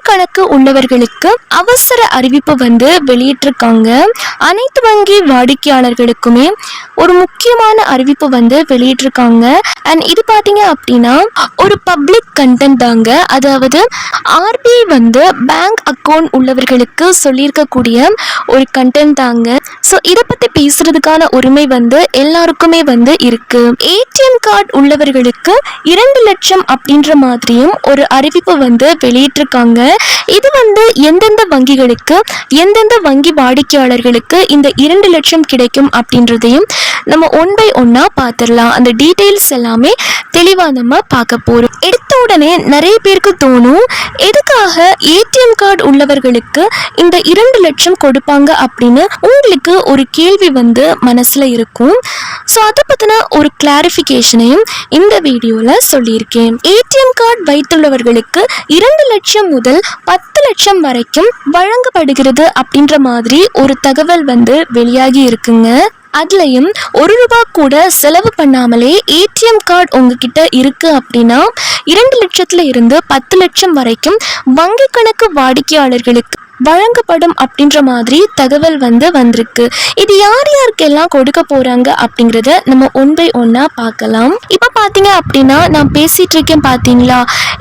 கணக்கு உள்ளவர்களுக்கு அவசர அறிவிப்பு வந்து வெளியிட்டிருக்காங்க. அனைத்து வங்கி வாடிக்கையாளர்களுக்குமே ஒரு முக்கியமான அறிவிப்பு வந்து வெளியிட்டிருக்காங்க. அண்ட் இது பாத்தீங்க அப்படின்னா ஒரு பப்ளிக் கண்டென்ட் தாங்க. அதாவது ஆர்பிஐ வந்து பேங்க் அக்கௌண்ட் உள்ளவர்களுக்கு சொல்லியிருக்கக்கூடிய ஒரு கண்டென்ட் தாங்க. ஸோ இதை பத்தி பேசுறதுக்கான உரிமை வந்து எல்லாருக்குமே வந்து இருக்கு. ஏடிஎம் கார்டு உள்ளவர்களுக்கு 2 லட்சம் அப்படின்ற மாதிரியும் ஒரு அறிவிப்பு வந்து வெளியிட்டிருக்காங்க. இது வந்து எந்தெந்த வங்கிகளுக்கு எந்தெந்த வங்கி வாடிக்கையாளர்களுக்கு இந்த 2 லட்சம் கிடைக்கும் அப்படின்றதையும் நம்ம ஒன் பை ஒன்னா பார்த்துடலாம். அந்த டீட்டெயில்ஸ் எல்லாமே தெளிவா நம்ம பார்க்க போறோம். எடுத்த உடனே நிறைய பேருக்கு தோணும், எதுக்காக ஏடிஎம் கார்டு உள்ளவர்களுக்கு இந்த 2 லட்சம் கொடுப்பாங்க அப்படின்னு உங்களுக்கு ஒரு கேள்வி வந்து மனசுல இருக்கும். ஸோ அதை பத்தின ஒரு கிளாரிஃபிகேஷனையும் இந்த வீடியோல சொல்லியிருக்கேன். ஏடிஎம் கார்டு வைத்துள்ளவர்களுக்கு 2 லட்சம் முதல் 10 லட்சம் வரைக்கும் வழங்கப்படுகிறது அப்படின்ற மாதிரி ஒரு தகவல் வந்து வெளியாகி இருக்குங்க. அதுலயும் ₹1 கூட செலவு பண்ணாமலே ஏடிஎம் கார்டு உங்ககிட்ட இருக்கு அப்படின்னா 2 லட்சத்துல இருந்து 10 லட்சம் வரைக்கும் வங்கி கணக்கு வாடிக்கையாளர்களுக்கு வழங்கப்படும் அப்படின்ற மாதிரி தகவல் வந்து வந்திருக்கு. இது யார் யாருக்கெல்லாம் கொடுக்க போறாங்க அப்படிங்கறத நம்ம ஒன் பை ஒன்னா பார்க்கலாம். இப்ப பாத்தீங்க அப்படின்னா நான் பேசிட்டு இருக்கேன் பாத்தீங்களா,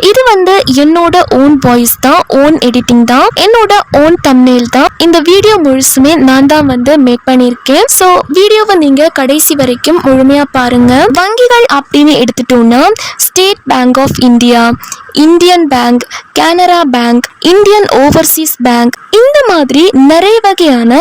இது வந்து என்னோட ஓன் வாய்ஸ் தான், ஓன் எடிட்டிங் தான், என்னோட ஓன் தம்ப்நெயில் தான். இந்த வீடியோ முழுசுமே நான் தான் வந்து மேக் பண்ணியிருக்கேன். ஸோ வீடியோவை நீங்க கடைசி வரைக்கும் முழுமையா பாருங்க. வங்கிகள் அப்படின்னு எடுத்துட்டோம்னா State Bank of India, Indian Bank, Canara Bank, Indian Overseas Bank, இந்த மாதிரி நிறைய வகையான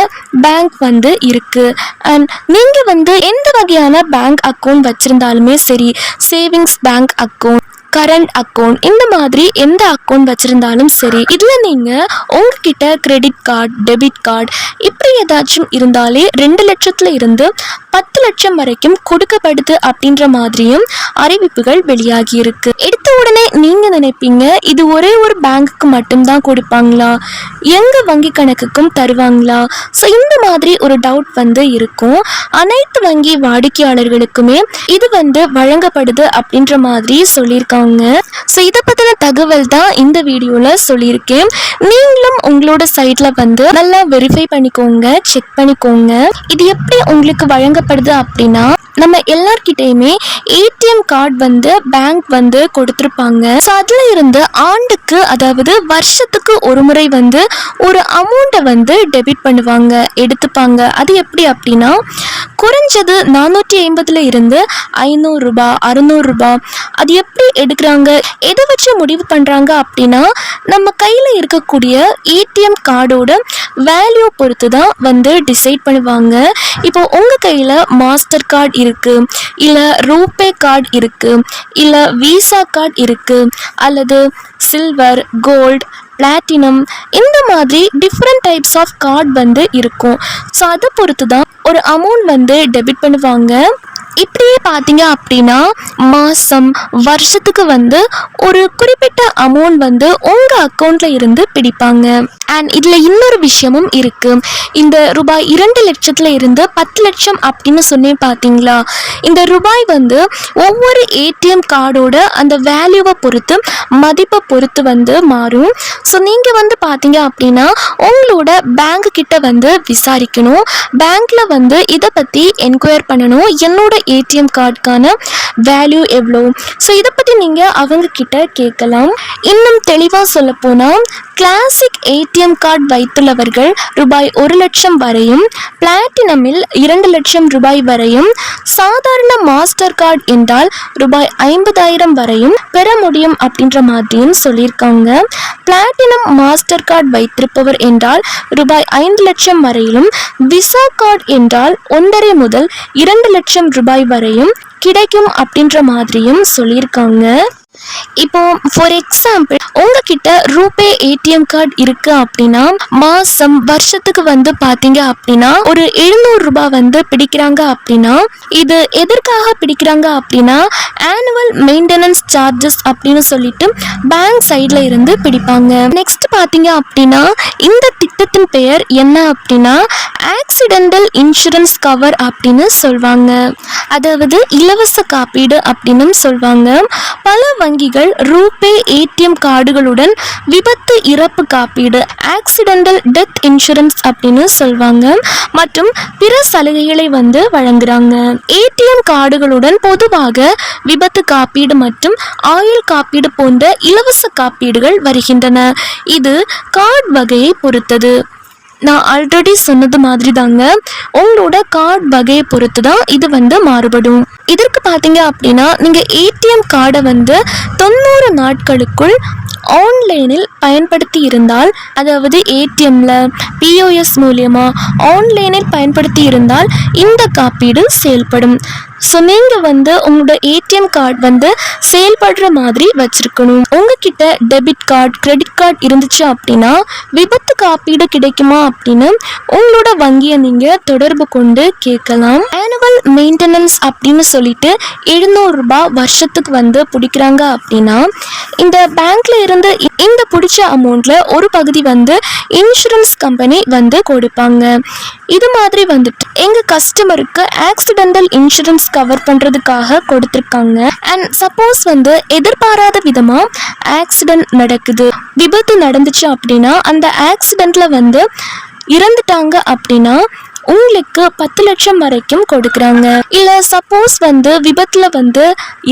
பேங்க் வந்து இருக்கு. அண்ட் நீங்க வந்து எந்த வகையான பேங்க் அக்கௌண்ட் வச்சிருந்தாலுமே சரி, savings bank account, current account, இந்த மாதிரி எந்த அக்கௌண்ட் வச்சிருந்தாலும் சரி, இதுல நீங்க உங்ககிட்ட கிரெடிட் கார்டு, டெபிட் கார்டு இப்படி ஏதாச்சும் இருந்தாலே 2 லட்சத்துல இருந்து 10 லட்சம் வரைக்கும் கொடுக்கப்படுது அப்படின்ற மாதிரியும் அறிவிப்புகள் வெளியாகி இருக்கு. எடுத்த உடனே நீங்க நினைப்பீங்க, இது ஒரே ஒரு பேங்க்குக்கு மட்டும்தான் கொடுப்பாங்களா, எங்க வங்கி கணக்குக்கும் தருவாங்களா? ஸோ இந்த மாதிரி ஒரு டவுட் வந்து இருக்கும். அனைத்து வங்கி வாடிக்கையாளர்களுக்குமே இது வந்து வழங்கப்படுது அப்படின்ற மாதிரி சொல்லியிருக்காங்க. ஸோ இதை பத்தின தகவல் தான் இந்த வீடியோல சொல்லியிருக்கேன். நீங்களும் உங்களோட சைட்ல வந்து நல்லா வெரிஃபை பண்ணிக்கோங்க, செக் பண்ணிக்கோங்க. இது எப்படி உங்களுக்கு வழங்கப்படுது அப்படின்னா, நம்ம எல்லார்கிட்டையுமே ஏடிஎம் கார்டு வந்து பேங்க் வந்து கொடுத்துருப்பாங்க. ஸோ அதுல இருந்து ஆண்டுக்கு, அதாவது வருஷத்துக்கு ஒரு முறை வந்து ஒரு அமௌண்ட்டை வந்து டெபிட் பண்ணுவாங்க, எடுத்துப்பாங்க. அது எப்படி அப்படின்னா, குறைஞ்சது 450 இருந்து ₹500, ₹600. அது எப்படி எடுக்கிறாங்க, எதை வச்சு முடிவு பண்றாங்க அப்படின்னா, நம்ம கையில இருக்கக்கூடிய ஏடிஎம் கார்டோட வேல்யூ பொறுத்து தான் வந்து டிசைட் பண்ணுவாங்க. இப்போ உங்க கையில மாஸ்டர் கார்டு இருக்கு, இல்ல ரூபே கார்டு இருக்கு, இல்ல விசா கார்டு இருக்கு, அல்லது சில்வர், கோல்டு, பிளாட்டினம், இந்த மாதிரி டிஃப்ரெண்ட் டைப்ஸ் ஆஃப் கார்டு வந்து இருக்கும். ஸோ அதை பொறுத்து தான் ஒரு அமௌண்ட் வந்து டெபிட் பண்ணுவாங்க. இப்படியே பார்த்தீங்க அப்படின்னா மாதம், வருஷத்துக்கு வந்து ஒரு குறிப்பிட்ட அமௌண்ட் வந்து உங்கள் அக்கௌண்ட்டில் இருந்து பிடிப்பாங்க. அண்ட் இதில் இன்னொரு விஷயமும் இருக்குது. இந்த ரூபாய் 2 லட்சத்தில் இருந்து 10 லட்சம் அப்படின்னு சொன்னேன் பார்த்தீங்களா, இந்த ரூபாய் வந்து ஒவ்வொரு ஏடிஎம் கார்டோட அந்த வேல்யூவை பொறுத்து, மதிப்பை பொறுத்து வந்து மாறும். ஸோ நீங்கள் வந்து பார்த்தீங்க அப்படின்னா உங்களோட பேங்க் கிட்ட வந்து விசாரிக்கணும், பேங்க்கில் வந்து இதை பற்றி என்கொயர் பண்ணணும், என்னோட ஏடிஎம் கார்டுக்கான வேல்யூ எவ்வளோ. ஸோ இதை பற்றி நீங்கள் அவங்க கிட்ட கேட்கலாம். இன்னும் தெளிவாக சொல்ல போனால், கிளாசிக் ஏடிஎம் கார்டு வைத்துள்ளவர்கள் ரூபாய் 1 லட்சம் வரையும், பிளாட்டினமில் 2 லட்சம் ரூபாய் வரையும், சாதாரண மாஸ்டர் கார்டு என்றால் ரூபாய் 50,000 வரையும் பெற முடியும் அப்படின்ற மாதிரியும் சொல்லியிருக்காங்க. பிளாட்டினம் மாஸ்டர் கார்டு வைத்திருப்பவர் என்றால் ரூபாய் 5 லட்சம் வரையிலும், விசா கார்டு என்றால் 1.5 முதல் 2 லட்சம் ரூபாய் வரையும் கிடைக்கும் அப்படின்ற மாதிரியும் சொல்லியிருக்காங்க. இப்போ ஃபார் எக்ஸாம்பிள் உங்ககிட்ட ரூபே ஏடிஎம் கார்டு இருக்கு அப்படின்னா, மாசம், வருஷத்துக்கு வந்து பாத்தீங்க அப்படின்னா ஒரு ₹700 வந்து பிடிக்கிறாங்க அப்படின்னா, இது எதற்காக பிடிக்கிறாங்க அப்படின்னா ஆனுவல் மெயின்டெனன்ஸ் சார்ஜஸ் அப்படின்னு சொல்லிட்டு பேங்க் சைட்ல இருந்து பிடிப்பாங்க. நெக்ஸ்ட் பார்த்தீங்க அப்படின்னா இந்த திட்டத்தின் பெயர் என்ன அப்படின்னா ஆக்சிடென்டல் இன்சூரன்ஸ் கவர் அப்படின்னு சொல்வாங்க. அதாவது இலவச காப்பீடு அப்படின்னு சொல்வாங்க. பல வங்கிகள் ரூபே ஏடிஎம் கார்டுகளுடன் விபத்து இறப்பு காப்பீடு ஆக்சிடென்டல் டெத் இன்சூரன்ஸ் அப்படின்னு சொல்வாங்க மற்றும் பிற சலுகைகளை வழங்குறாங்க. ஏடிஎம் கார்டுகளுடன் பொதுவாக விபத்து காப்பீடு மற்றும் ஆயுள் காப்பீடு போன்ற இலவச காப்பீடுகள் வருகின்றன. இது கார்டு வகையை பொறுத்தது. நான் ஆல்ரெடி சொன்னது மாதிரி தாங்க, உங்களோட கார்டு வகையை பொறுத்து தான் இது மாறுபடும். இதற்கு பார்த்தீங்க அப்படின்னா நீங்கள் ஏடிஎம் கார்டை 90 நாட்களுக்குள் ஆன்லைனில் பயன்படுத்தி இருந்தால், அதாவது ஏடிஎம்மில் பிஓஎஸ் மூலியமா ஆன்லைனில் பயன்படுத்தி இருந்தால் இந்த காப்பீடு செயல்படும். ஸோ நீங்கள் உங்களோட ஏடிஎம் கார்டு செயல்படுற மாதிரி வச்சுருக்கணும். உங்ககிட்ட டெபிட் கார்டு கிரெடிட் கார்டு இருந்துச்சு அப்படின்னா விபத்து காப்பீடு கிடைக்குமா அப்படின்னு உங்களோட வங்கியை நீங்கள் தொடர்பு கொண்டு கேட்கலாம். ஆனுவல் மெயின்டெனன்ஸ் அப்படின்னு சொல்லிட்டு 700 ரூபாய் வருஷத்துக்கு பிடிக்கிறாங்க அப்படின்னா இந்த பேங்க்ல இருந்து இந்த பிடிச்ச அமௌண்ட்ல ஒரு பகுதி இன்சூரன்ஸ் கம்பெனி கொடுப்பாங்க. இது மாதிரி எங்க கஸ்டமருக்கு ஆக்சிடென்டல் இன்சூரன்ஸ் கவர் பண்றதுக்காக கொடுத்திருக்காங்க. அண்ட் சப்போஸ் எதிர்பாராத விதமா ஆக்சிடென்ட் நடக்குது, விபத்து நடந்துச்சு அப்படின்னா அந்த ஆக்சிடென்ட்ல இறந்துட்டாங்க அப்படின்னா உங்களுக்கு 10 லட்சம் வரைக்கும் கொடுக்குறாங்க. இல்லை சப்போஸ் விபத்தில்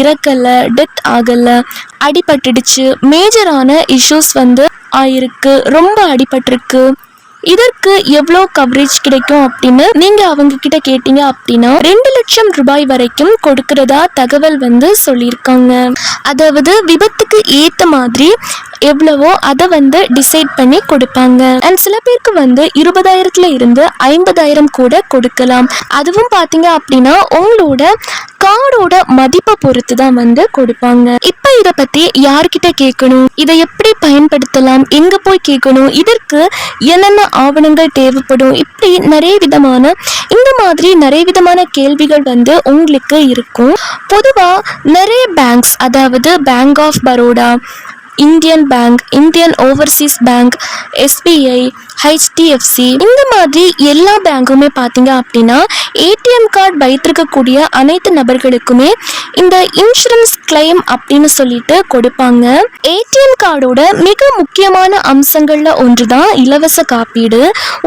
இறக்கல, டெத் ஆகலை, அடிபட்டுடுச்சு, மேஜரான இஷ்யூஸ் ஆயிருக்கு, ரொம்ப அடிபட்டிருக்கு, இதற்கு எவ்வளோ கவரேஜ் கிடைக்கும் அப்படின்னு நீங்க அவங்க கிட்ட கேட்டீங்க அப்படின்னா 2 லட்சம் ரூபாய் வரைக்கும் கொடுக்கறதா தகவல் சொல்லியிருக்காங்க. அதாவது விபத்துக்கு ஏத்த மாதிரி எவ்வளவோ அதை டிசைட் பண்ணி கொடுப்பாங்க. அண்ட் சில பேருக்கு 20,000 இருந்து 50,000 கூட கொடுக்கலாம். அதுவும் பார்த்தீங்க அப்படின்னா உங்களோட கார்டோட மதிப்பை பொறுத்து தான் கொடுப்பாங்க. இப்போ இதை பத்தி யார்கிட்ட கேட்கணும், இதை எப்படி பயன்படுத்தலாம், எங்க போய் கேட்கணும், இதற்கு என்னென்ன ஆவணங்கள் தேவைப்படும், இப்படி இந்த மாதிரி நிறைய விதமான கேள்விகள் உங்களுக்கு இருக்கும். பொதுவா நிறைய பேங்க்ஸ், அதாவது Bank of Baroda, Indian Bank, Indian Overseas Bank, SBI, HDFC, இந்த மாதிரி எல்லா பேங்குமே பார்த்தீங்க அப்படின்னா ஏடிஎம் கார்டு வைத்திருக்கக்கூடிய அனைத்து நபர்களுக்குமே இந்த இன்சூரன்ஸ் கிளைம் அப்படின்னு சொல்லிட்டு கொடுப்பாங்க. ஏடிஎம் கார்டோட மிக முக்கியமான அம்சங்கள்ல ஒன்றுதான் இலவச காப்பீடு.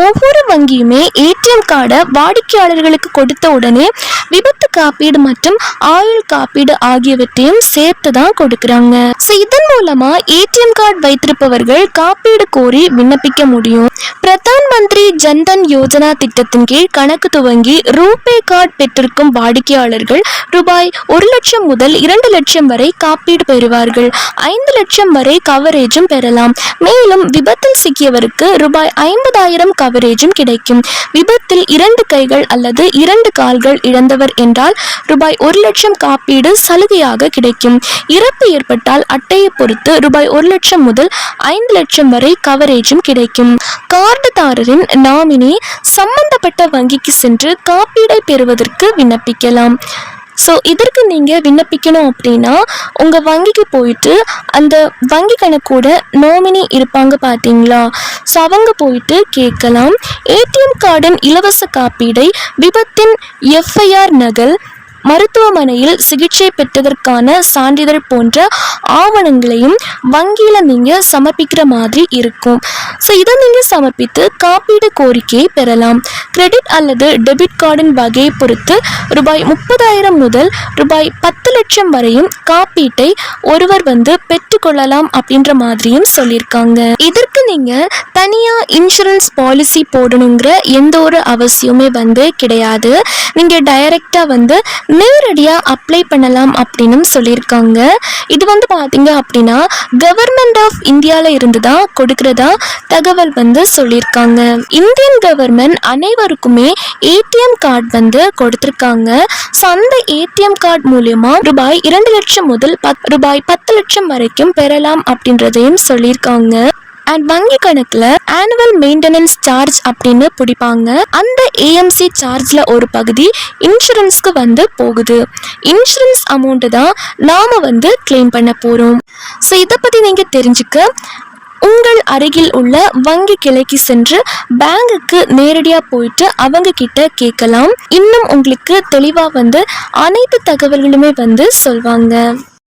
ஒவ்வொரு வங்கியுமே ஏடிஎம் கார்டை வாடிக்கையாளர்களுக்கு கொடுத்த உடனே விபத்து காப்பீடு மற்றும் ஆயுள் காப்பீடு ஆகியவற்றையும் சேர்த்து தான் கொடுக்குறாங்க. ஸோ இதன் மூலமா ஏடிஎம் கார்டு வைத்திருப்பவர்கள் காப்பீடு கோரி விண்ணப்பிக்க முடியும். பிரதான் மந்திரி ஜன்தன் யோஜனா திட்டத்தின் கீழ் கணக்கு துவங்கி ரூபே கார்டு பெற்றிருக்கும் வாடிக்கையாளர்கள் ரூபாய் 1 லட்சம் முதல் 2 லட்சம் வரை காப்பீடு பெறுவார்கள். 5 லட்சம் வரை கவரேஜும் பெறலாம். மேலும் விபத்தில் சிக்கியவருக்கு ரூபாய் 50,000 கவரேஜும் கிடைக்கும். விபத்தில் 2 கைகள் அல்லது 2 கால்கள் இழந்தவர் என்றால் ரூபாய் 1 லட்சம் காப்பீடு சலுகையாக கிடைக்கும். இறப்பு ஏற்பட்டால் அட்டையை பொறுத்து ரூபாய் 1 லட்சம் முதல் 5 லட்சம் வரை கவரேஜும் கிடைக்கும். கார்டுதாரரின் நாமினி சம்பந்தப்பட்ட வங்கிக்கு சென்று காப்பீடை பெறுவதற்கு விண்ணப்பிக்கலாம். ஸோ இதற்கு நீங்கள் விண்ணப்பிக்கணும் அப்படின்னா உங்கள் வங்கிக்கு போயிட்டு அந்த வங்கி கணக்கோட நாமினி இருப்பாங்க பார்த்தீங்களா, ஸோ அவங்க போயிட்டு கேட்கலாம். ஏடிஎம் கார்டின் இலவச காப்பீடை விபத்தின் எஃப்ஐஆர் நகல், மருத்துவமனையில் சிகிச்சை பெற்றதற்கான சான்றிதழ் போன்ற ஆவணங்களையும் வங்கியில் நீங்கள் சமர்ப்பிக்கிற மாதிரி இருக்கும். ஸோ இதை நீங்கள் சமர்ப்பித்து காப்பீடு கோரிக்கையை பெறலாம். கிரெடிட் அல்லது டெபிட் கார்டின் வகையை பொறுத்து ரூபாய் 30,000 முதல் ரூபாய் 10 லட்சம் வரையும் காப்பீட்டை ஒருவர் பெற்றுக்கொள்ளலாம் அப்படின்ற மாதிரியும் சொல்லியிருக்காங்க. இதற்கு நீங்கள் தனியாக இன்சூரன்ஸ் பாலிசி போடணுங்கிற எந்த ஒரு அவசியமே கிடையாது. நீங்கள் டைரெக்டாக நேரடியாக அப்ளை பண்ணலாம் அப்படின்னு சொல்லியிருக்காங்க. இது பார்த்தீங்க அப்படின்னா கவர்மெண்ட் ஆஃப் இந்தியாவில் இருந்து தான் கொடுக்கிறதா தகவல் சொல்லியிருக்காங்க. இந்தியன் கவர்மெண்ட் அனைவருக்குமே ஏடிஎம் கார்டு கொடுத்துருக்காங்க. ஸோ அந்த ஏடிஎம் கார்டு மூலியமா ரூபாய் 2 லட்சம் முதல் ரூபாய் 10 லட்சம் வரைக்கும் பெறலாம் அப்படின்றதையும் சொல்லியிருக்காங்க. அண்ட் வங்கி கணக்கில் ஆனுவல் மெயின்டெனன்ஸ் சார்ஜ் அப்படின்னு பிடிப்பாங்க. அந்த ஏஎம்சி சார்ஜில் ஒரு பகுதி இன்சூரன்ஸ்க்கு போகுது. இன்சூரன்ஸ் அமௌண்ட்டு தான் நாம் கிளைம் பண்ண போகிறோம். ஸோ இதை பற்றி நீங்கள் தெரிஞ்சுக்க உங்கள் அருகில் உள்ள வங்கி கிளைக்கு சென்று பேங்குக்கு நேரடியா போயிட்டு அவங்க கிட்ட கேட்கலாம். இன்னும் உங்களுக்கு தெளிவா அனைத்து தகவல்களுமே சொல்வாங்க.